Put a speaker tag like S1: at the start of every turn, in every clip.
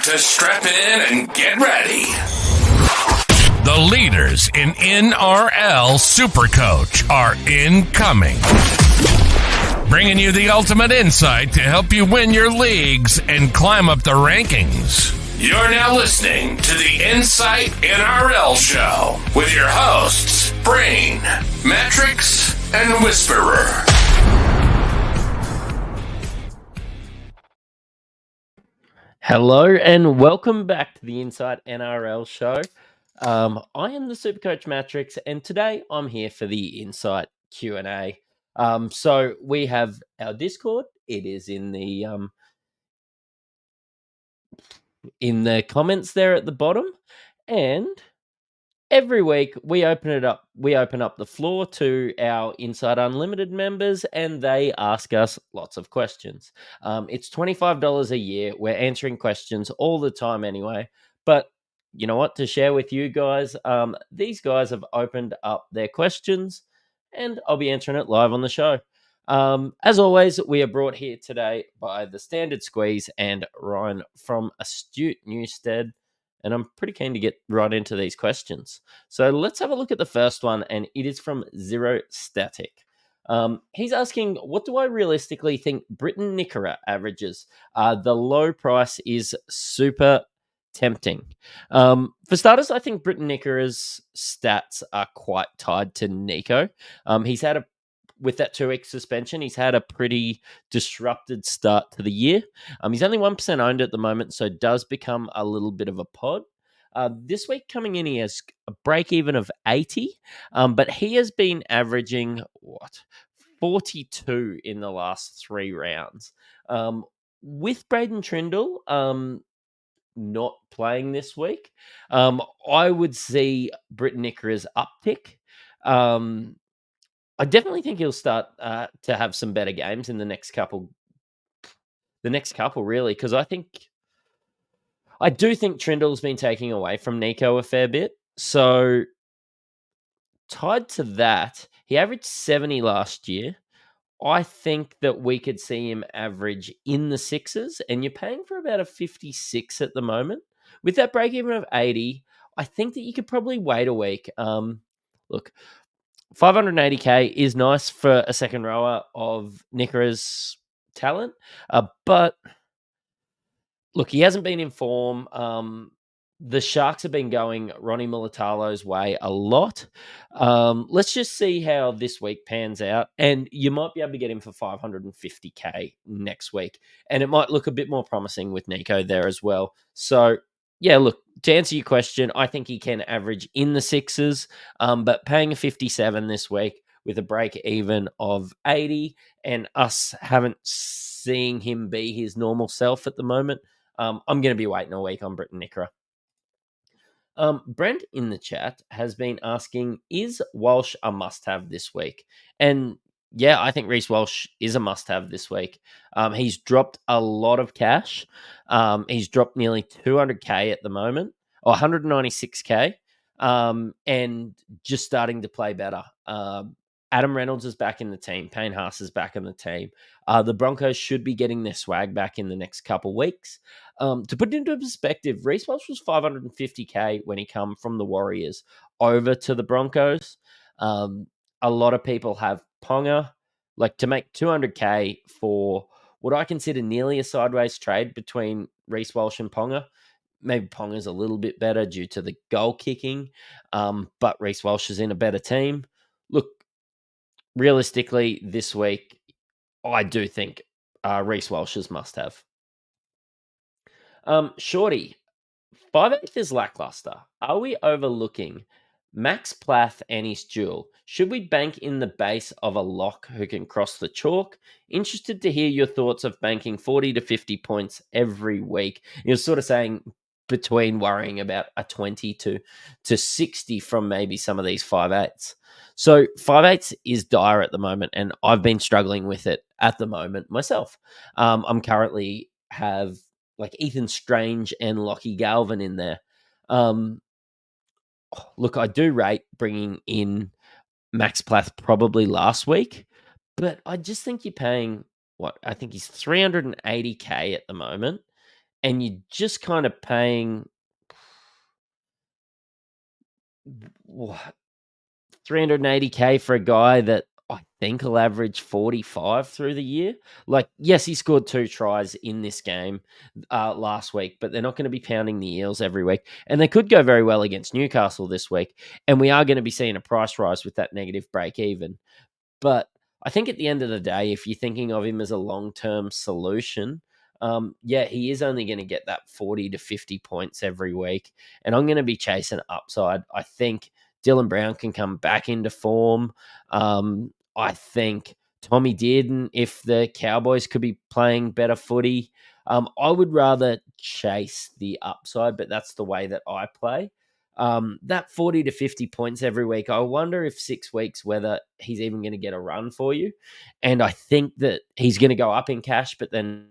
S1: to strap in and get ready.
S2: The leaders in NRL Supercoach are incoming. Bringing you the ultimate insight to help you win your leagues and climb up the rankings.
S1: You're now listening to the Insight NRL Show with your hosts, BREN, Matrix, and Whisperer.
S3: Hello and welcome back to the Insight NRL Show. I am the Supercoach Matrix, and today I'm here for the Insight Q&A. So we have our Discord. It is in the comments there at the bottom, and every week we open it up. We open up the floor to our Insight Unlimited members, and they ask us lots of questions. It's $25 a year. We're answering questions all the time anyway. But you know what? To share with you guys, these guys have opened up their questions, and I'll be answering it live on the show. As always, we are brought here today by the Standard Squeeze and Ryan from Astute Newstead. And I'm pretty keen to get right into these questions. So let's have a look at the first one, and it is from Zero Static. He's asking, what do I realistically think BREN Nica averages? The low price is super tempting. For starters, I think BREN Nica's stats are quite tied to Nico. With that 2-week suspension, he's had a pretty disrupted start to the year. He's only 1% owned at the moment, so does become a little bit of a pod. This week coming in, he has a break even of 80, but he has been averaging, 42 in the last 3 rounds. With Braden Trindle not playing this week, I would see BREN Nica's uptick. I definitely think he'll start to have some better games in the next couple really, because I do think Trindle's been taking away from Nico a fair bit. So tied to that, he averaged 70 last year. I think that we could see him average in the 6s, and you're paying for about a 56 at the moment. With that break even of 80, I think that you could probably wait a week. Look, 580k is nice for a second rower of Nica's talent, but look, he hasn't been in form. The Sharks have been going Ronnie Mulalo's way a lot. Let's just see how this week pans out, and you might be able to get him for 550k next week, and it might look a bit more promising with Nico there as well. So yeah, look, to answer your question, I think he can average in the 6s, but paying a 57 this week with a break even of 80 and us haven't seen him be his normal self at the moment, I'm going to be waiting a week on BREN Nica. Brent in the chat has been asking, is Walsh a must-have this week? And yeah, I think Reece Walsh is a must-have this week. He's dropped a lot of cash. He's dropped nearly 200k at the moment, or 196k, and just starting to play better. Adam Reynolds is back in the team. Payne Haas is back in the team. The Broncos should be getting their swag back in the next couple weeks. To put it into perspective, Reece Walsh was 550k when he come from the Warriors over to the Broncos. A lot of people have Ponga. Like, to make 200k for what I consider nearly a sideways trade between Reece Walsh and Ponga. Maybe Ponga's a little bit better due to the goal kicking, but Reece Walsh is in a better team. Look, realistically, this week, I do think Reece Walsh is must-have. Shorty, 5/8 is lackluster. Are we overlooking Max Plath and his duel? Should we bank in the base of a lock who can cross the chalk? Interested to hear your thoughts of banking 40 to 50 points every week. You're sort of saying between worrying about a 20 to 60 from maybe some of these 5/8s. So 5/8 is dire at the moment, and I've been struggling with it at the moment myself. I'm currently have like Ethan Strange and Lockie Galvin in there. Look, I do rate bringing in Max Plath probably last week, but I just think you're paying, I think he's 380k at the moment, and you're just kind of paying 380K for a guy that I think will average 45 through the year. Like, yes, he scored 2 tries in this game last week, but they're not going to be pounding the Eels every week. And they could go very well against Newcastle this week. And we are going to be seeing a price rise with that negative break even. But I think at the end of the day, if you're thinking of him as a long-term solution, yeah, he is only going to get that 40 to 50 points every week. And I'm going to be chasing upside. I think Dylan Brown can come back into form. I think Tommy Dearden, if the Cowboys could be playing better footy, I would rather chase the upside, but that's the way that I play. That 40 to 50 points every week, I wonder if 6 weeks whether he's even going to get a run for you. And I think that he's going to go up in cash, but then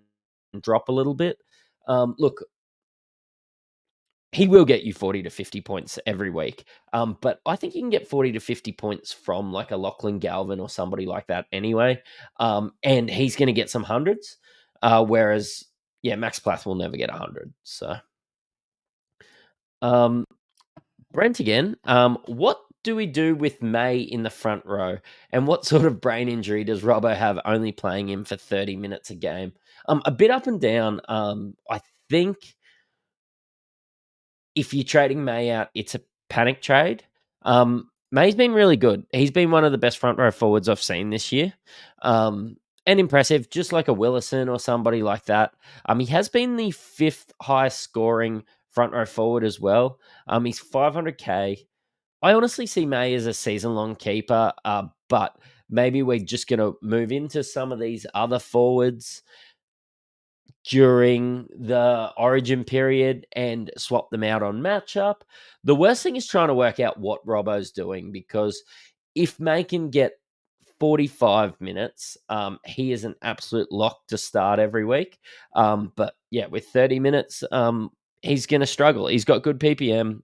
S3: drop a little bit. Look, he will get you 40 to 50 points every week. But I think you can get 40 to 50 points from like a Lachlan Galvin or somebody like that anyway. And he's going to get some hundreds. Whereas, yeah, Max Plath will never get 100. So, Brent again. What do we do with May in the front row? And what sort of brain injury does Robbo have only playing him for 30 minutes a game? A bit up and down. I think if you're trading May out, it's a panic trade. May's been really good. He's been one of the best front row forwards I've seen this year. And impressive, just like a Willison or somebody like that. He has been the 5th highest scoring front row forward as well. He's 500K. I honestly see May as a season-long keeper, but maybe we're just going to move into some of these other forwards during the origin period and swap them out on matchup. The worst thing is trying to work out what Robbo's doing, because if May can get 45 minutes, he is an absolute lock to start every week. But yeah, with 30 minutes, he's going to struggle. He's got good PPM.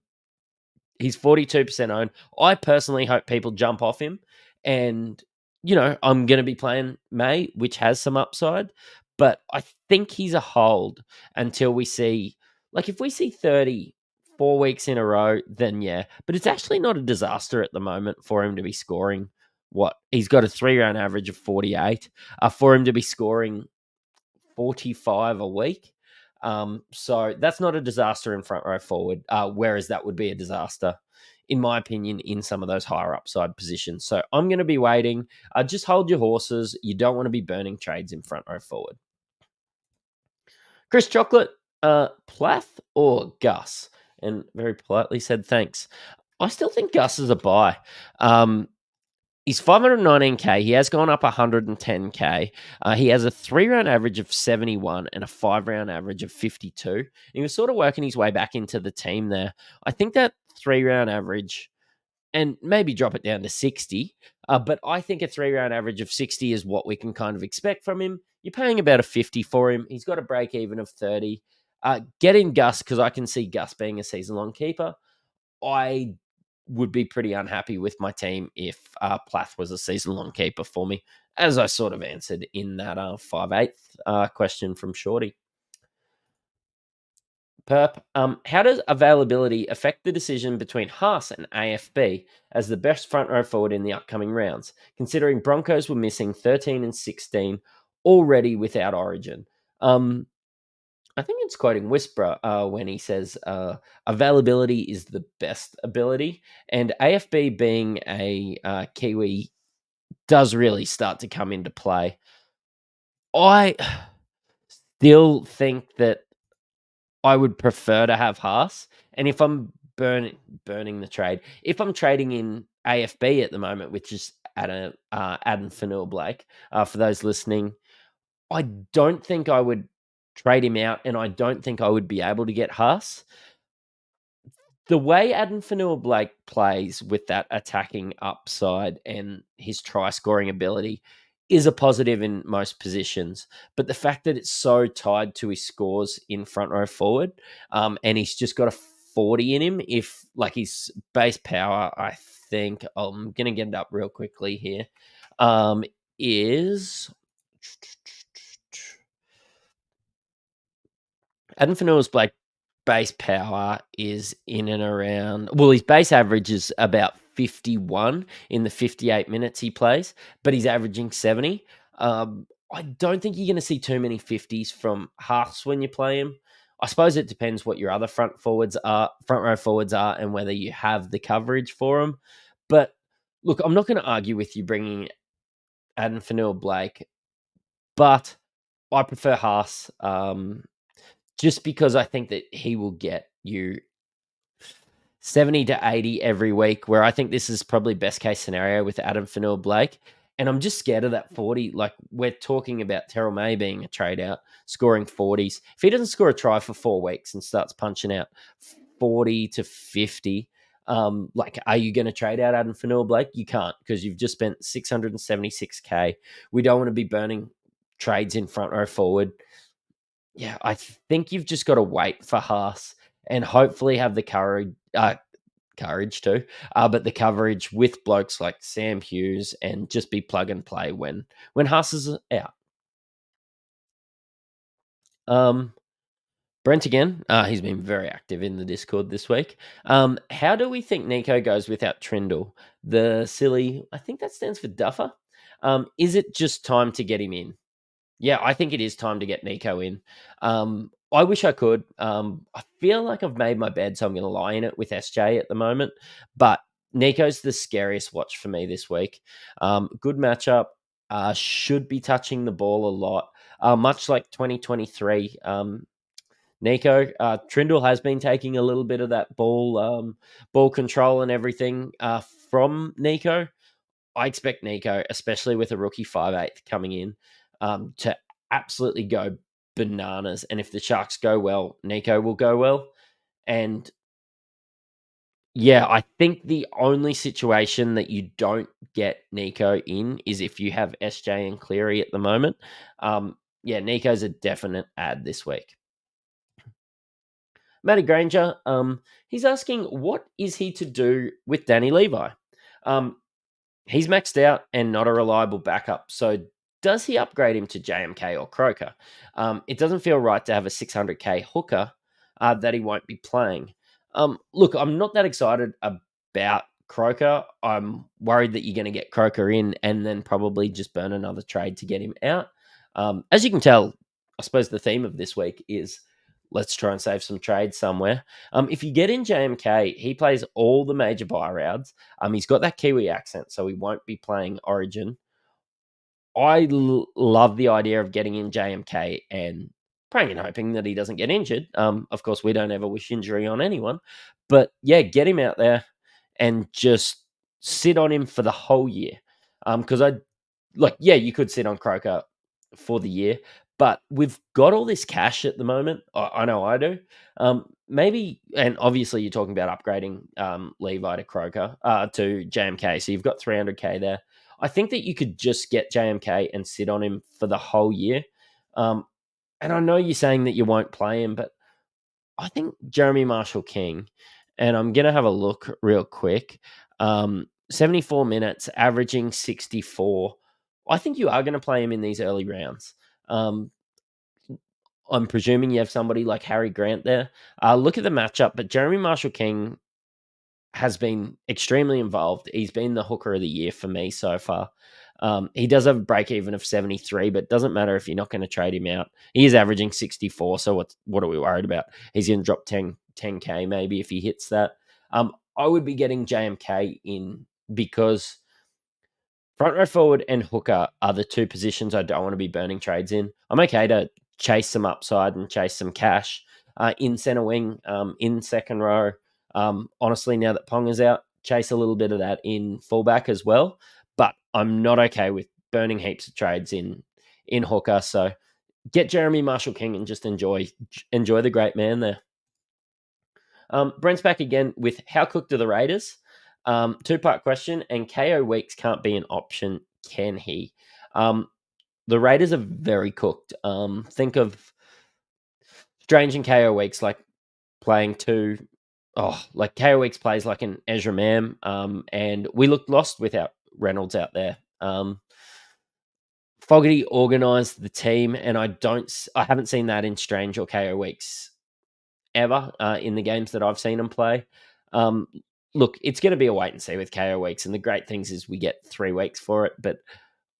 S3: He's 42% owned. I personally hope people jump off him. And, I'm going to be playing May, which has some upside. But I think he's a hold until we see, like, if we see 34 weeks in a row, then yeah. But it's actually not a disaster at the moment for him to be scoring what? He's got a 3-round average of 48. For him to be scoring 45 a week. So that's not a disaster in front row forward, whereas that would be a disaster, in my opinion, in some of those higher upside positions. So I'm going to be waiting. Just hold your horses. You don't want to be burning trades in front row forward. Chris Chocolate, Plath or Gus? And very politely said thanks. I still think Gus is a buy. He's 519K. He has gone up 110K. He has a 3-round average of 71 and a 5-round average of 52. He was sort of working his way back into the team there. I think that 3-round average, and maybe drop it down to 60, but I think a 3-round average of 60 is what we can kind of expect from him. You're paying about a 50 for him. He's got a break even of 30. Get in Gus, because I can see Gus being a season-long keeper. I would be pretty unhappy with my team if Plath was a season-long keeper for me, as I sort of answered in that 5/8 question from Shorty. Perp, how does availability affect the decision between Haas and AFB as the best front row forward in the upcoming rounds, considering Broncos were missing 13 and 16 already without Origin? I think it's quoting Whisperer when he says availability is the best ability, and AFB being a Kiwi does really start to come into play. I still think that I would prefer to have Haas, and if I'm burning the trade, if I'm trading in AFB at the moment, which is Adam Fanua Blake, for those listening, I don't think I would trade him out, and I don't think I would be able to get Haas. The way Adam Fanua Blake plays with that attacking upside and his try scoring ability is a positive in most positions. But the fact that it's so tied to his scores in front row forward, and he's just got a 40 in him, if like his base power, I think I'm going to get it up real quickly here, is Adam Faneuil's base power is in and around. Well, his base average is about 51 in the 58 minutes he plays, but he's averaging 70. I don't think you're going to see too many 50s from Haas when you play him. I suppose it depends what your other front row forwards are, and whether you have the coverage for them. But look, I'm not going to argue with you bringing Adam Faneuil-Blake, but I prefer Haas. Just because I think that he will get you 70 to 80 every week, where I think this is probably best case scenario with Adam Faneuil-Blake. And I'm just scared of that 40. Like, we're talking about Terrell May being a trade out, scoring 40s. If he doesn't score a try for 4 weeks and starts punching out 40 to 50, are you going to trade out Adam Faneuil-Blake? You can't, because you've just spent 676K. We don't want to be burning trades in front row forward. Yeah, I think you've just got to wait for Haas and hopefully have the courage too, but the coverage with blokes like Sam Hughes, and just be plug and play when Haas is out. Brent again, he's been very active in the Discord this week. How do we think Nico goes without Trindle? The silly, I think that stands for Duffer. Is it just time to get him in? Yeah, I think it is time to get Nico in. I wish I could. I feel like I've made my bed, so I'm going to lie in it with SJ at the moment. But Nico's the scariest watch for me this week. Good matchup. Should be touching the ball a lot. Much like 2023, Nico, Trindle has been taking a little bit of that ball control and everything from Nico. I expect Nico, especially with a rookie 5'8" coming in, to absolutely go bananas. And if the Sharks go well, Nico will go well. And yeah, I think the only situation that you don't get Nico in is if you have SJ and Cleary at the moment. Yeah, Nico's a definite add this week. Matty Granger, he's asking, what is he to do with Danny Levi? He's maxed out and not a reliable backup. So does he upgrade him to JMK or Croker? It doesn't feel right to have a 600K hooker that he won't be playing. Look, I'm not that excited about Croker. I'm worried that you're going to get Croker in and then probably just burn another trade to get him out. As you can tell, I suppose the theme of this week is let's try and save some trades somewhere. If you get in JMK, he plays all the major bye rounds. He's got that Kiwi accent, so he won't be playing Origin. I love the idea of getting in JMK and praying and hoping that he doesn't get injured. Of course, we don't ever wish injury on anyone. But yeah, get him out there and just sit on him for the whole year. Because you could sit on Croker for the year, but we've got all this cash at the moment. I know I do. Maybe, and obviously you're talking about upgrading Levi to Croker, to JMK. So you've got 300K there. I think that you could just get JMK and sit on him for the whole year. And I know you're saying that you won't play him, but I think Jeremy Marshall-King, and I'm going to have a look real quick, 74 minutes, averaging 64. I think you are going to play him in these early rounds. I'm presuming you have somebody like Harry Grant there. Look at the matchup, but Jeremy Marshall-King has been extremely involved. He's been the hooker of the year for me so far. He does have a break even of 73, but it doesn't matter if you're not going to trade him out. He is averaging 64, so what are we worried about? He's going to drop 10K maybe if he hits that. I would be getting JMK in because front row forward and hooker are the two positions I don't want to be burning trades in. I'm okay to chase some upside and chase some cash in center wing, in second row. Honestly, now that Pong is out, chase a little bit of that in fullback as well. But I'm not okay with burning heaps of trades in hooker. So get Jeremy Marshall-King and just enjoy the great man there. Brent's back again with how cooked are the Raiders? 2-part question, and KO Weeks can't be an option, can he? The Raiders are very cooked. Think of Strange and KO Weeks like playing two. Like KO Weeks plays like an Ezra Mam, and we looked lost without Reynolds out there. Fogarty organised the team, and I haven't seen that in Strange or KO weeks ever in the games that I've seen him play. Look, it's going to be a wait and see with KO weeks, and the great things is we get 3 weeks for it, but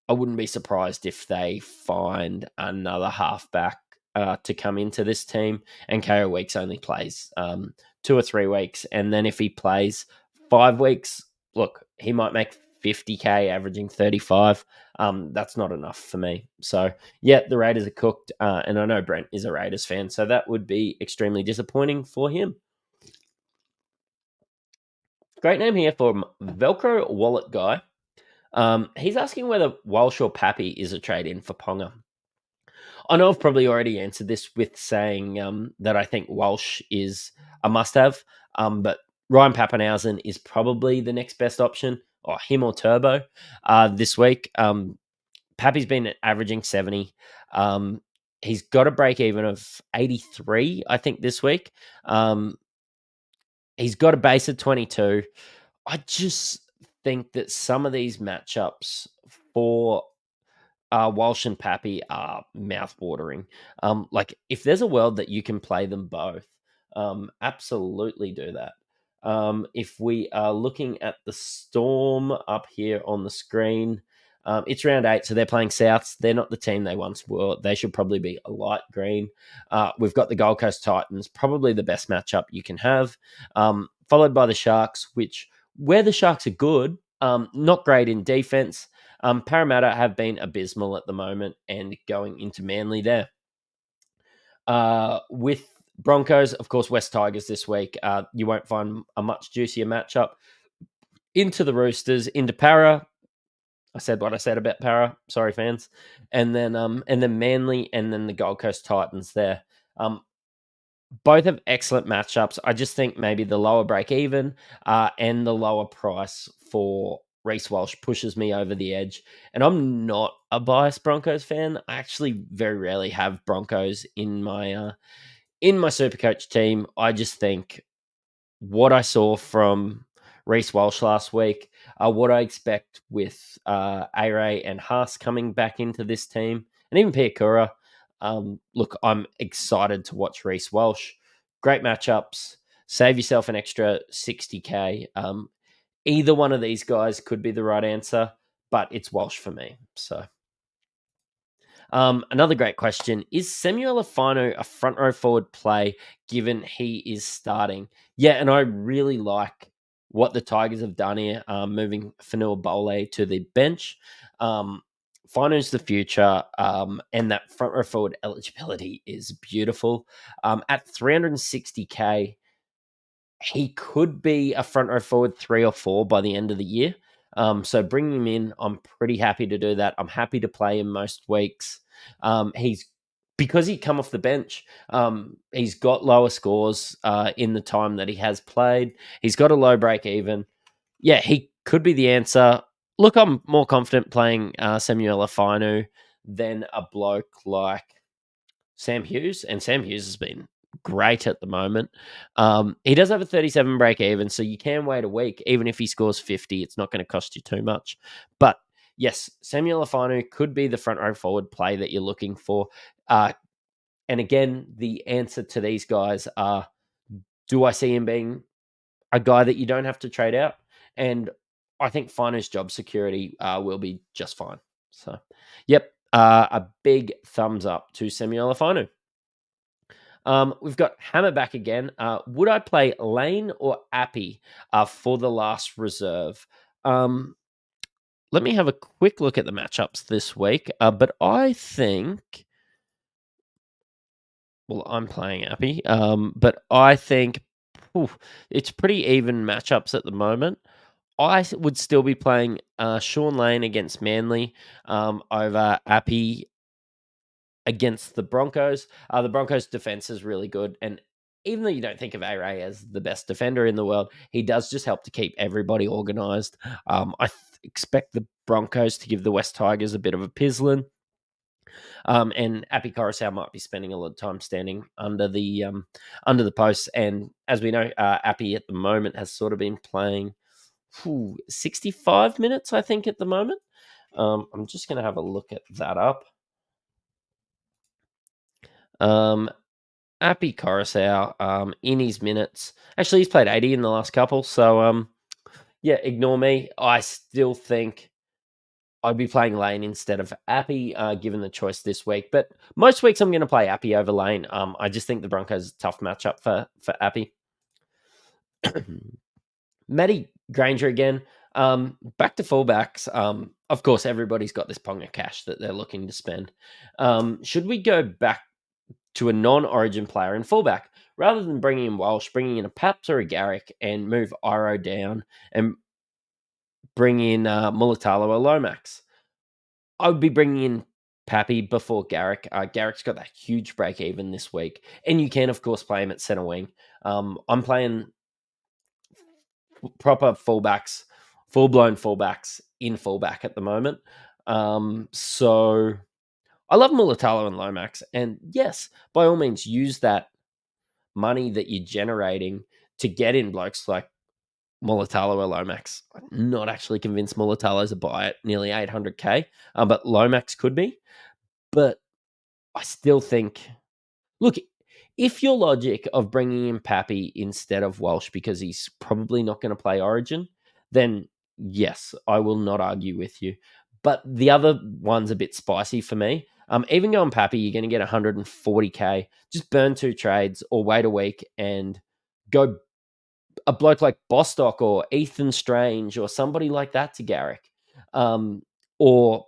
S3: I wouldn't be surprised if they find another halfback to come into this team, and KO weeks only plays 2 or 3 weeks, and then if he plays 5 weeks, look, he might make 50k, averaging 35. That's not enough for me. So yeah, the Raiders are cooked, and I know Brent is a Raiders fan, so that would be extremely disappointing for him. Great name here for Velcro Wallet Guy. He's asking whether Walsh or Pappy is a trade-in for Ponga. I know I've probably already answered this with saying that I think Walsh is a must-have, but Ryan Papenhuyzen is probably the next best option, or him or Turbo, this week. Pappy's been averaging 70. He's got a break-even of 83, I think, this week. He's got a base of 22. I just think that some of these matchups for Walsh and Pappy are mouth-watering. Like, if there's a world that you can play them both, absolutely do that. If we are looking at the Storm up here on the screen, it's round 8, so they're playing Souths. They're not the team they once were. They should probably be a light green. We've got the Gold Coast Titans, probably the best matchup you can have, followed by the Sharks, which, where the Sharks are good, not great in defense. Parramatta have been abysmal at the moment and going into Manly there. With Broncos, of course, West Tigers this week. You won't find a much juicier matchup. Into the Roosters, into Para. I said what I said about Para. Sorry, fans. And then Manly, and then the Gold Coast Titans there. Both have excellent matchups. I just think maybe the lower break even and the lower price for Reece Walsh pushes me over the edge. And I'm not a biased Broncos fan. I actually very rarely have Broncos in my Supercoach team. I just think what I saw from Reece Walsh last week, what I expect with A-Ray and Haas coming back into this team, and even Piakura. Look, I'm excited to watch Reece Walsh. Great matchups. Save yourself an extra 60k. Either one of these guys could be the right answer, but it's Walsh for me. So, another great question: is Samuel Afano a front row forward play given he is starting? Yeah, and I really like what the Tigers have done here, moving Fanua Bole to the bench. Fino's the future, and that front row forward eligibility is beautiful. At 360k, he could be a front row forward 3 or 4 by the end of the year. So bringing him in, I'm pretty happy to do that. I'm happy to play him most weeks. Because he come off the bench, he's got lower scores in the time that he has played. He's got a low break even. Yeah, he could be the answer. Look, I'm more confident playing Samuel Afinu than a bloke like Sam Hughes, and Sam Hughes has been great at the moment. He does have a 37 break even, so you can wait a week. Even if he scores 50, it's not going to cost you too much. But yes, Samuel Afinu could be the front row forward play that you're looking for. And again, the answer to these guys are, do I see him being a guy that you don't have to trade out? And I think Finu's job security will be just fine. So, yep, a big thumbs up to Samuel Afinu. We've got Hammer back again. Would I play Lane or Appy for the last reserve? Let me have a quick look at the matchups this week. But I think, well, I'm playing Appy. But I think it's pretty even matchups at the moment. I would still be playing Sean Lane against Manly over Appy against the Broncos. The Broncos' defense is really good. And even though you don't think of A-Ray as the best defender in the world, he does just help to keep everybody organized. I expect the Broncos to give the West Tigers a bit of a pizzlin. And Appy Coruscant might be spending a lot of time standing under the posts. And as we know, Appy at the moment has sort of been playing 65 minutes, I think, at the moment. I'm just going to have a look at that up. Appy Coruscant, in his minutes. Actually, he's played 80 in the last couple. So, yeah, ignore me. I still think I'd be playing Lane instead of Appy, given the choice this week. But most weeks I'm going to play Appy over Lane. I just think the Broncos are a tough matchup for Appy. Matty Granger again. Back to fullbacks. Of course, everybody's got this pong of cash that they're looking to spend. Should we go back to a non-origin player in fullback rather than bringing in Walsh, bringing in a Paps or a Garrick and move Iro down and bring in Mulalo or Lomax? I would be bringing in Pappy before Garrick. Garrick's got that huge break even this week, and you can, of course, play him at centre wing. I'm playing proper fullbacks, full-blown fullbacks in fullback at the moment. So I love Mulalo and Lomax, and yes, by all means, use that money that you're generating to get in blokes like Mulalo or Lomax. I'm not actually convinced Mulalo's a buy at nearly 800k, but Lomax could be. But I still think, look, if your logic of bringing in Pappy instead of Walsh because he's probably not going to play Origin, then yes, I will not argue with you. But the other one's a bit spicy for me. Even going Pappy, you're going to get 140k. Just burn 2 trades or wait a week and go a bloke like Bostock or Ethan Strange or somebody like that to Garrick. Or,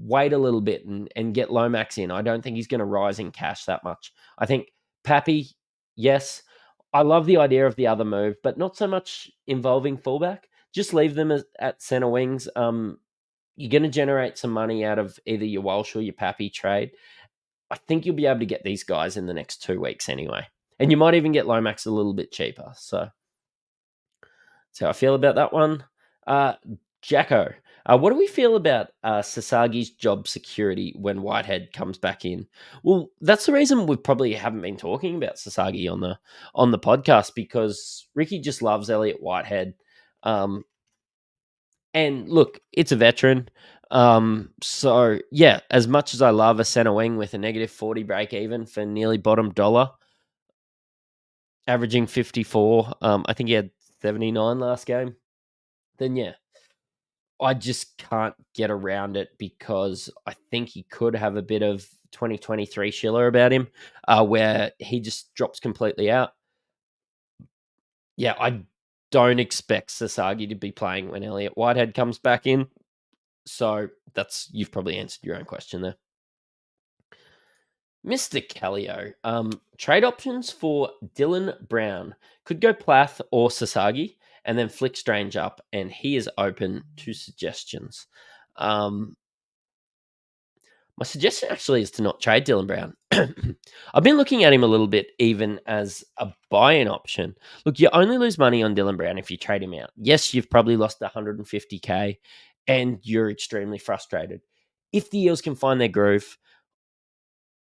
S3: wait a little bit and get Lomax in. I don't think he's going to rise in cash that much. I think Pappy, yes. I love the idea of the other move, but not so much involving fullback. Just leave them at centre wings. You're going to generate some money out of either your Walsh or your Pappy trade. I think you'll be able to get these guys in the next 2 weeks anyway. And you might even get Lomax a little bit cheaper. So that's how I feel about that one. Jacko, what do we feel about Sasagi's job security when Whitehead comes back in? Well, that's the reason we probably haven't been talking about Sasagi on the podcast, because Ricky just loves Elliot Whitehead. And look, it's a veteran. So yeah, as much as I love a centre wing with a negative 40 break even for nearly bottom dollar, averaging 54, I think he had 79 last game, then yeah, I just can't get around it because I think he could have a bit of 2023 Schiller about him, where he just drops completely out. Yeah, I don't expect Sasagi to be playing when Elliot Whitehead comes back in. So you've probably answered your own question there. Mr. Callio, trade options for Dylan Brown. Could go Plath or Sasagi and then flick Strange up, and he is open to suggestions. My suggestion actually is to not trade Dylan Brown. I've been looking at him a little bit even as a buy-in option. Look, you only lose money on Dylan Brown if you trade him out. Yes, you've probably lost 150k and you're extremely frustrated. If the Eels can find their groove,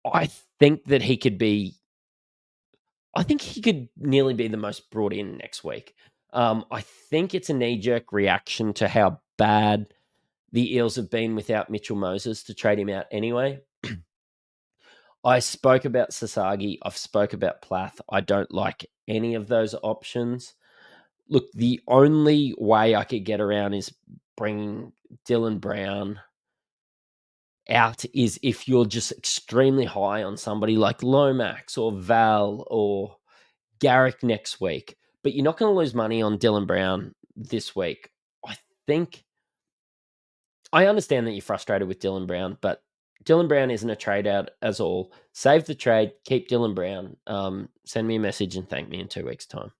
S3: I think he could nearly be the most brought in next week. I think it's a knee-jerk reaction to how bad the Eels have been without Mitchell Moses to trade him out anyway. I spoke about Sasagi. I've spoke about Plath. I don't like any of those options. Look, the only way I could get around is bringing Dylan Brown out is if you're just extremely high on somebody like Lomax or Val or Garrick next week, but you're not going to lose money on Dylan Brown this week. I understand that you're frustrated with Dylan Brown, but Dylan Brown isn't a trade out as all. Save the trade, keep Dylan Brown. Send me a message and thank me in 2 weeks' time.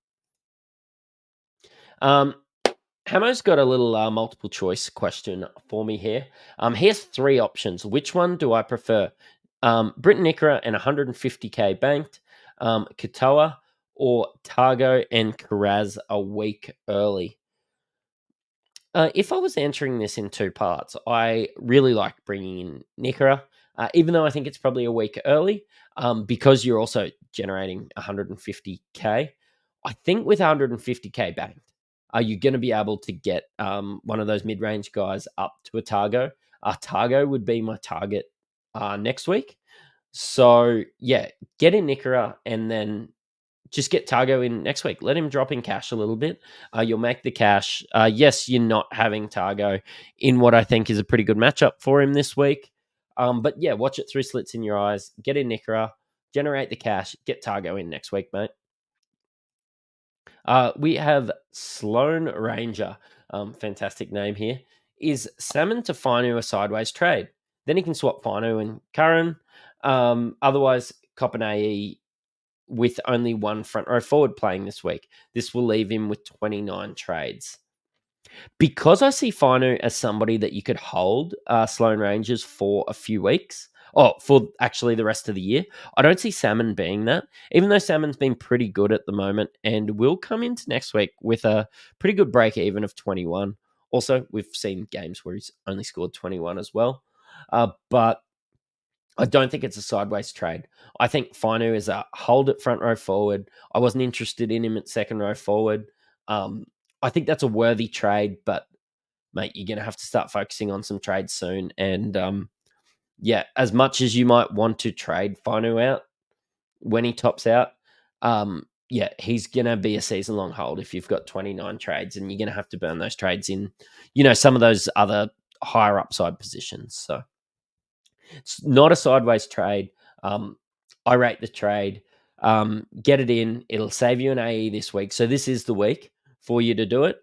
S3: Hamo's got a little multiple choice question for me here. He has 3 options. Which one do I prefer? Britton Nica and 150k banked, Katoa, or Targo and Karaz a week early? If I was answering this in 2 parts, I really like bringing in Nica, even though I think it's probably a week early, because you're also generating 150k. I think with 150k banked, are you going to be able to get one of those mid-range guys up to a Targo? Targo would be my target next week. So, yeah, get in Nica and then just get Targo in next week. Let him drop in cash a little bit. You'll make the cash. Yes, you're not having Targo in what I think is a pretty good matchup for him this week. But yeah, watch it through slits in your eyes. Get in Nica, generate the cash, get Targo in next week, mate. We have Sloan Ranger. Fantastic name here. Is Salmon to Finu a sideways trade? Then he can swap Finu and Curran. Otherwise, cop an AE with only one front row forward playing this week. This will leave him with 29 trades. Because I see Finu as somebody that you could hold Sloan Rangers for a few weeks, or for actually the rest of the year, I don't see Salmon being that, even though Salmon's been pretty good at the moment and will come into next week with a pretty good break even of 21. Also, we've seen games where he's only scored 21 as well. But I don't think it's a sideways trade. I think Finu is a hold at front row forward. I wasn't interested in him at second row forward. I think that's a worthy trade, but mate, you're going to have to start focusing on some trades soon. And yeah, as much as you might want to trade Finu out when he tops out, yeah, he's going to be a season long hold if you've got 29 trades, and you're going to have to burn those trades in, some of those other higher upside positions. So it's not a sideways trade. I rate the trade. Get it in. It'll save you an AE this week. So this is the week for you to do it.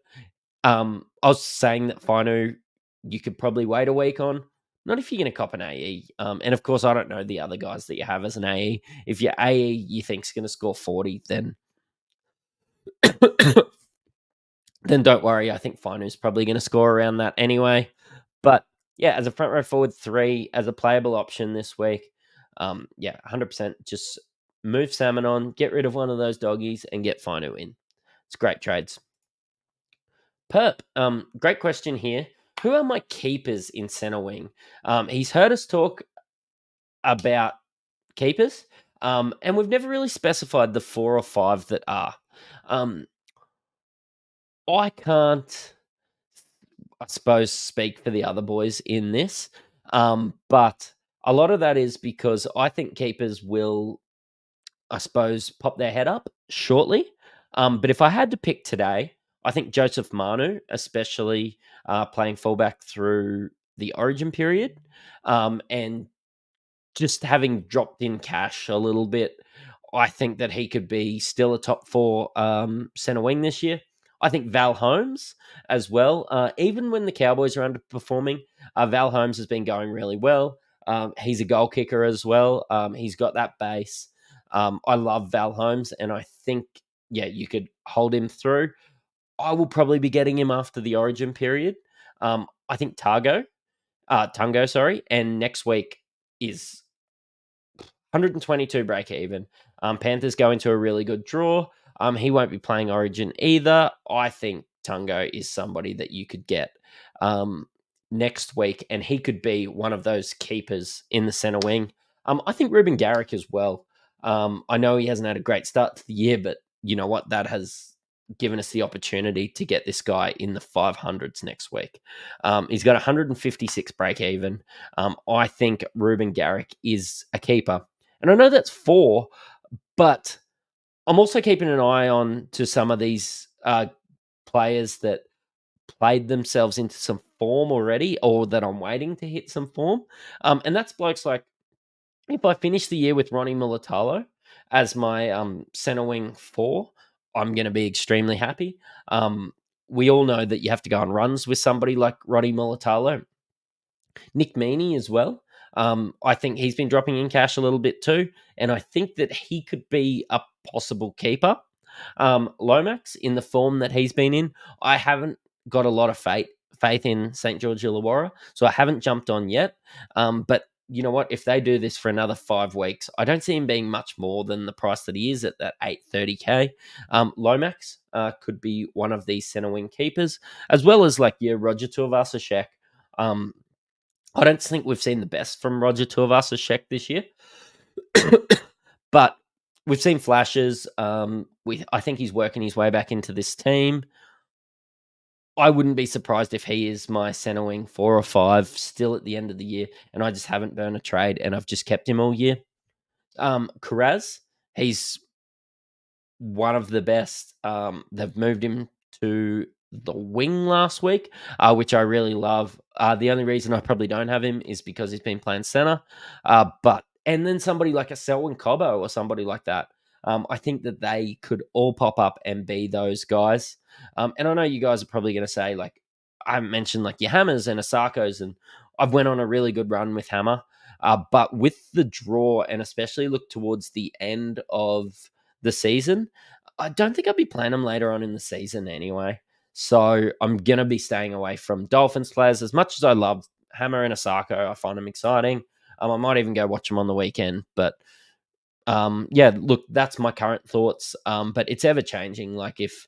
S3: I was saying that Finu, you could probably wait a week on. Not if you're going to cop an AE. And of course, I don't know the other guys that you have as an AE. If your AE you think's going to score 40, then then don't worry. I think Finu's probably going to score around that anyway. But yeah, as a front row forward 3, as a playable option this week, yeah, 100%. Just move Salmon on, get rid of one of those doggies, and get Finu in. It's great trades. Perp, great question here. Who are my keepers in center wing? He's heard us talk about keepers, and we've never really specified the 4 or 5 that are. I can't, I suppose, speak for the other boys in this, but a lot of that is because I think keepers will, I suppose, pop their head up shortly. But if I had to pick today, I think Joseph Manu, especially playing fullback through the origin period, and just having dropped in cash a little bit, I think that he could be still a top 4 center wing this year. I think Val Holmes as well. Even when the Cowboys are underperforming, Val Holmes has been going really well. He's a goal kicker as well. He's got that base. I love Val Holmes, and I think, yeah, you could hold him through. I will probably be getting him after the origin period. I think Tungo, sorry, and next week is 122 break even. Panthers go into a really good draw. He won't be playing origin either. I think Tungo is somebody that you could get next week, and he could be one of those keepers in the center wing. I think Ruben Garrick as well. I know he hasn't had a great start to the year, but you know what? That has given us the opportunity to get this guy in the 500s next week. He's got 156 break even. I think Ruben Garrick is a keeper. And I know that's 4, but I'm also keeping an eye on to some of these players that played themselves into some form already, or that I'm waiting to hit some form. And that's blokes like, if I finish the year with Ronnie Mulalo as my center wing 4, I'm going to be extremely happy. We all know that you have to go on runs with somebody like Ronnie Mulalo. Nick Meaney as well. I think he's been dropping in cash a little bit too, and I think that he could be a possible keeper. Lomax, in the form that he's been in, I haven't got a lot of faith in St. George Illawarra, so I haven't jumped on yet. But you know what? If they do this for another 5 weeks, I don't see him being much more than the price that he is at that 830k. Lomax could be one of these center wing keepers, as well as like your Roger Tuivasa-Sheck. I don't think we've seen the best from Roger Tuivasa-Sheck this year, but we've seen flashes. I think he's working his way back into this team. I wouldn't be surprised if he is my center wing 4 or 5 still at the end of the year, and I just haven't burned a trade, and I've just kept him all year. Karaz, he's one of the best. They've moved him to the wing last week, which I really love. The only reason I probably don't have him is because he's been playing center. And then somebody like a Selwyn Cobbo or somebody like that. I think that they could all pop up and be those guys. And I know you guys are probably going to say, like, I mentioned like your Hammers and Asakos, and I've went on a really good run with Hammer. But with the draw, and especially look towards the end of the season, I don't think I'll be playing them later on in the season anyway. So I'm going to be staying away from Dolphins players. As much as I love Hammer and Asako, I find them exciting. I might even go watch them on the weekend. But yeah, look, that's my current thoughts. But it's ever changing. Like if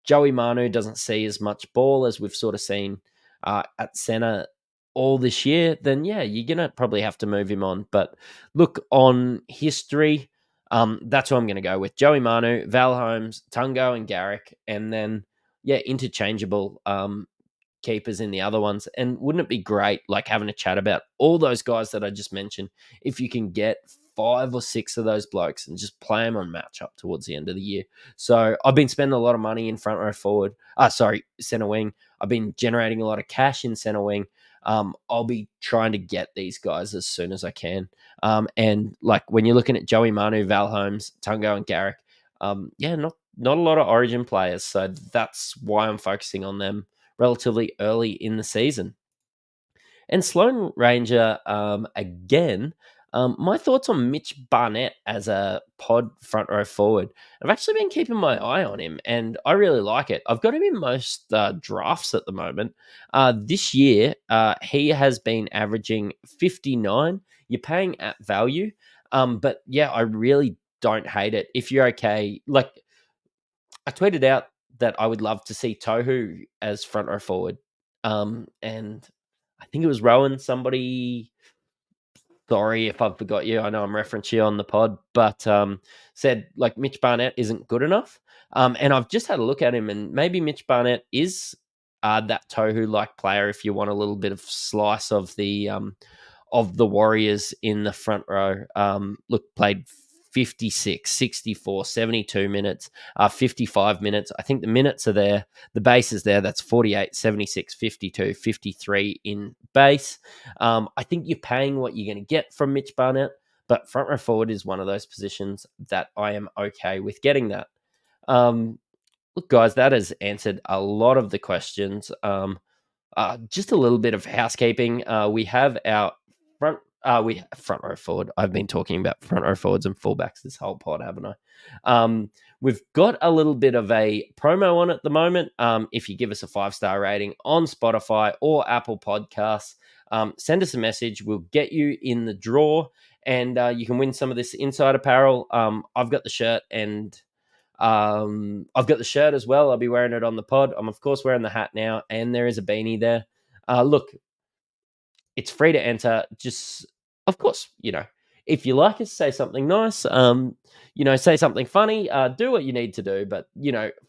S3: Joey Manu doesn't see as much ball as we've sort of seen at center all this year, then yeah, you're going to probably have to move him on. But look, on history, that's who I'm going to go with. Joey Manu, Val Holmes, Tungo, and Garrick. And then, yeah, interchangeable keepers in the other ones. And wouldn't it be great, like having a chat about all those guys that I just mentioned, if you can get 5 or 6 of those blokes and just play them on matchup towards the end of the year. So I've been spending a lot of money in front row forward. Center wing. I've been generating a lot of cash in center wing. I'll be trying to get these guys as soon as I can. And like when you're looking at Joey Manu, Val Holmes, Tungo, and Garrick, yeah, not a lot of Origin players. So that's why I'm focusing on them relatively early in the season. And Sloan Ranger, again, my thoughts on Mitch Barnett as a pod front row forward. I've actually been keeping my eye on him, and I really like it. I've got him in most drafts at the moment. This year, he has been averaging 59. You're paying at value. But yeah, I really don't hate it. If you're okay, like I tweeted out that I would love to see Tohu as front row forward. And I think it was Rowan, somebody. Sorry if I forgot you. I know I'm referencing you on the pod, but said like Mitch Barnett isn't good enough. And I've just had a look at him, and maybe Mitch Barnett is that Tohu like player if you want a little bit of slice of the Warriors in the front row. Look, played 56, 64, 72 minutes, 55 minutes. I think the minutes are there. The base is there. That's 48, 76, 52, 53 in base. I think you're paying what you're going to get from Mitch Barnett, but front row forward is one of those positions that I am okay with getting that. Look, guys, that has answered a lot of the questions. Just a little bit of housekeeping. We have our front row forward. I've been talking about front row forwards and fullbacks this whole pod, haven't I? We've got a little bit of a promo on at the moment. If you give us a 5-star rating on Spotify or Apple Podcasts, send us a message. We'll get you in the draw, and you can win some of this inside apparel. I've got the shirt, and I've got the shirt as well. I'll be wearing it on the pod. I'm of course wearing the hat now, and there is a beanie there. Look, it's free to enter. Just, of course, if you like us, say something nice. Say something funny. Do what you need to do. But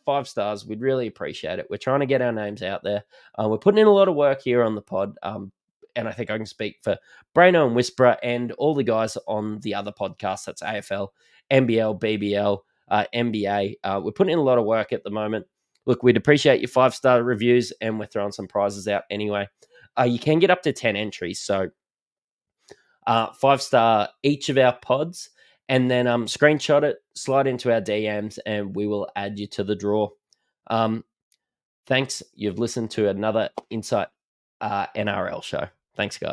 S3: 5 stars, we'd really appreciate it. We're trying to get our names out there. We're putting in a lot of work here on the pod. And I think I can speak for Braino and Whisperer and all the guys on the other podcasts. That's AFL, NBL, BBL, NBA. We're putting in a lot of work at the moment. Look, we'd appreciate your 5-star reviews, and we're throwing some prizes out anyway. You can get up to 10 entries, so 5-star each of our pods, and then screenshot it, slide into our DMs, and we will add you to the draw. Thanks. You've listened to another Insight NRL show. Thanks, guys.